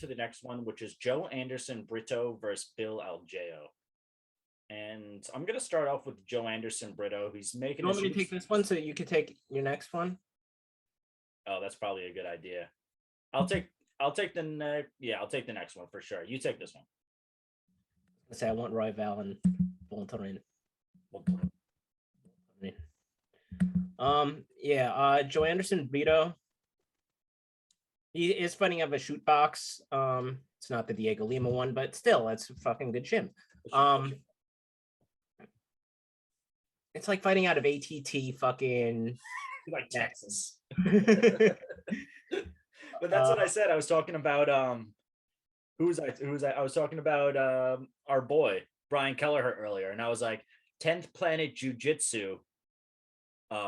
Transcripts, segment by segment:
to the next one, which is Joanderson Brito versus Bill Algeo. And I'm gonna start off with Joanderson Brito. He's making You his. want me to take this one so you could take your next one? Oh, that's probably a good idea. I'll take the I'll take the next one for sure. You take this one. I say I want Rival and Voltaren. Joanderson Brito. He is fighting out of a shoot box. It's not the Diego Lima one, but still, that's a fucking good gym. It's like fighting out of ATT fucking like Texas. But that's what I said. I was talking about who was I? I was talking about our boy Brian Kelleher earlier, and I was like 10th Planet Jiu-Jitsu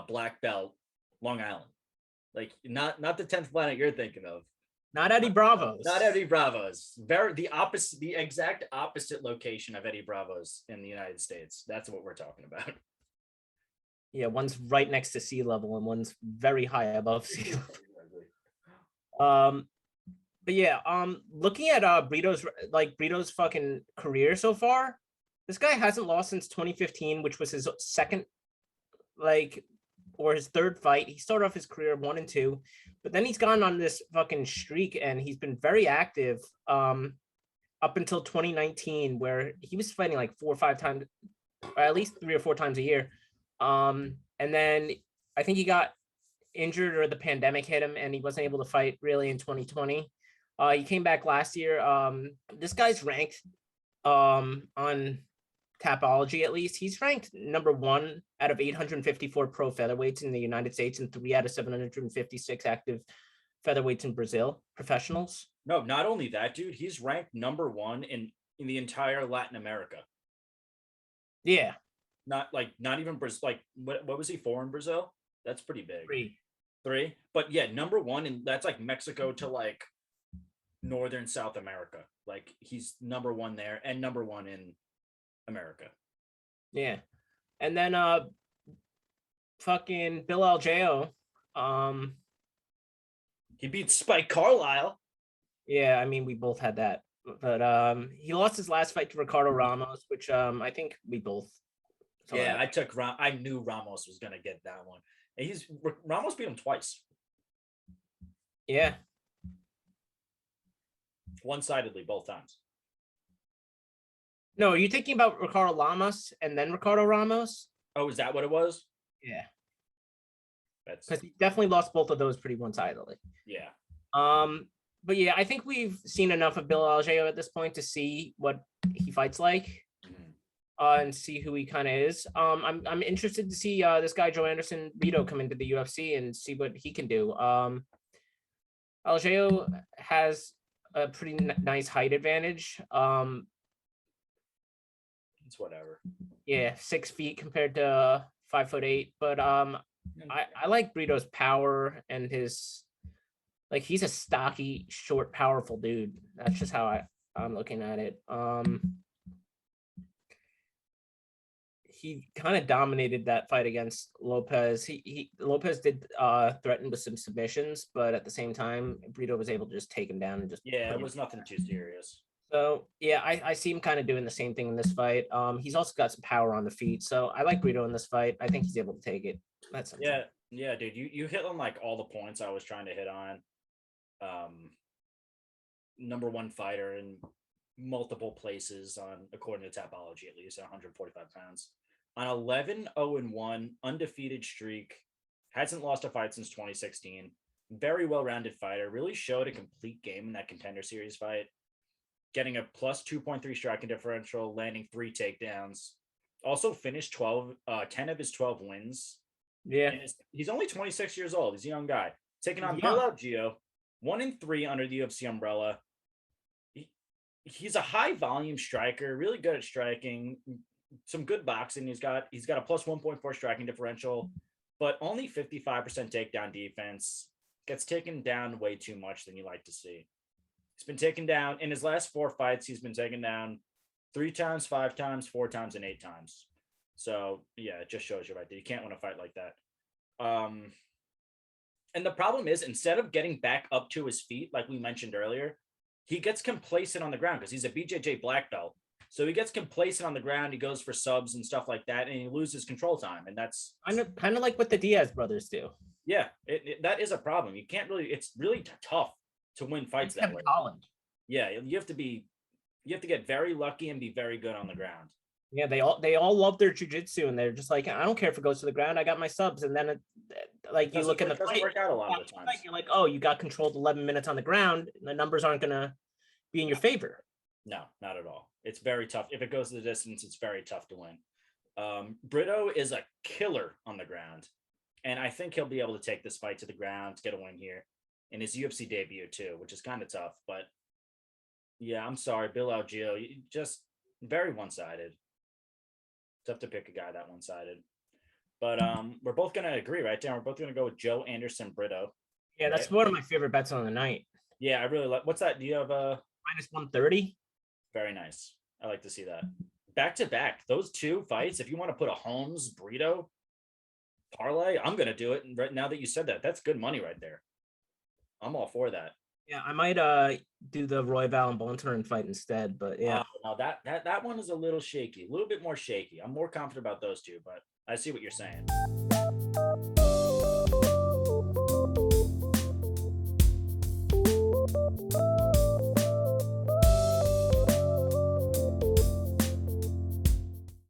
black belt, Long Island. Like not the 10th Planet you're thinking of. Not Eddie Bravo's. Not Eddie Bravo's. The opposite, the exact opposite location of Eddie Bravo's in the United States. That's what we're talking about. Yeah, one's right next to sea level and one's very high above sea level. But yeah, looking at Brito's fucking career so far, this guy hasn't lost since 2015, which was his second, or his third fight. He started off his career 1-2, but then he's gone on this fucking streak and he's been very active up until 2019, where he was fighting like 4 or 5 times, or at least 3 or 4 times a year. And then I think he got injured or the pandemic hit him and he wasn't able to fight really in 2020. He came back last year. This guy's ranked on Tapology, at least. He's ranked number 1 out of 854 pro featherweights in the United States and 3 out of 756 active featherweights in Brazil, professionals. No, not only that, dude, he's ranked number 1 in the entire Latin America. Yeah. Not even Brazil. Like what was he for in Brazil? That's pretty big. 3. But yeah, number 1, and that's like Mexico to like northern South America. Like he's number 1 there and number 1 in America. Yeah. And then fucking Bill Algeo. He beat Spike Carlisle. Yeah, I mean we both had that. But he lost his last fight to Ricardo Ramos, which I think we both saw. Yeah, that. I knew Ramos was gonna get that one. And Ramos beat him twice. Yeah. One-sidedly both times. No, are you thinking about Ricardo Lamas and then Ricardo Ramos? Oh, is that what it was? Yeah. That's because he definitely lost both of those pretty one-sidedly. Yeah. But yeah, I think we've seen enough of Bill Algeo at this point to see what he fights like. And see who he kind of is. I'm interested to see this guy Joanderson Brito come into the UFC and see what he can do. Algeo has a pretty nice height advantage. It's whatever. Yeah, 6 feet compared to 5'8". But I like Brito's power and his he's a stocky, short, powerful dude. That's just how I'm looking at it. He kind of dominated that fight against Lopez. Lopez did threaten with some submissions, but at the same time, Brito was able to just take him down and just it was nothing too serious. So yeah, I see him kind of doing the same thing in this fight. He's also got some power on the feet, so I like Brito in this fight. I think he's able to take it. That's yeah, dude. You hit on like all the points I was trying to hit on. Number 1 fighter in multiple places according to Tapology, at least at 145 pounds. On 11-0-1 undefeated streak, hasn't lost a fight since 2016. Very well-rounded fighter. Really showed a complete game in that Contender Series fight. Getting a plus 2.3 striking differential, landing 3 takedowns. Also finished 10 of his 12 wins. Yeah. And he's only 26 years old. He's a young guy. Taking on Bill Algeo, 1-3 under the UFC umbrella. He's a high volume striker, really good at striking, some good boxing. He's got a plus 1.4 striking differential, but only 55% takedown defense. Gets taken down way too much than you like to see. He's been taken down in his last 4 fights. He's been taken down 3 times, 5 times, 4 times, and 8 times. So yeah, it just shows you right there. You can't win a fight like that. And the problem is, instead of getting back up to his feet, like we mentioned earlier, he gets complacent on the ground because he's a BJJ black belt. So he gets complacent on the ground. He goes for subs and stuff like that, and he loses control time. And that's kind of like what the Diaz brothers do. Yeah, that is a problem. You can't really. It's really tough to win fights that way. Holland. Yeah, you have to get very lucky and be very good on the ground. Yeah, they all love their jujitsu, and they're just like, I don't care if it goes to the ground. I got my subs, and then you look in the fight, work out a lot of the times. You're like, oh, you got controlled 11 minutes on the ground. The numbers aren't gonna be in your favor. No, not at all. It's very tough. If it goes to the distance, it's very tough to win. Brito is a killer on the ground, and I think he'll be able to take this fight to the ground to get a win here in his UFC debut too, which is kind of tough. But yeah, I'm sorry, Bill Algeo, just very one-sided. Tough to pick a guy that one-sided. But we're both gonna agree, right, Dan? We're both gonna go with Joanderson Brito. Yeah, that's one of my favorite bets on the night. Yeah, I really like. What's that? Do you have a -130? Very nice. I like to see that. Back to back, those two fights. If you want to put a Holmes Brito parlay, I'm gonna do it. And right now that you said that, that's good money right there. I'm all for that. Yeah, I might do the Royval and Bonturn fight instead, but yeah. No, that one is a little shaky, a little bit more shaky. I'm more confident about those two, but I see what you're saying.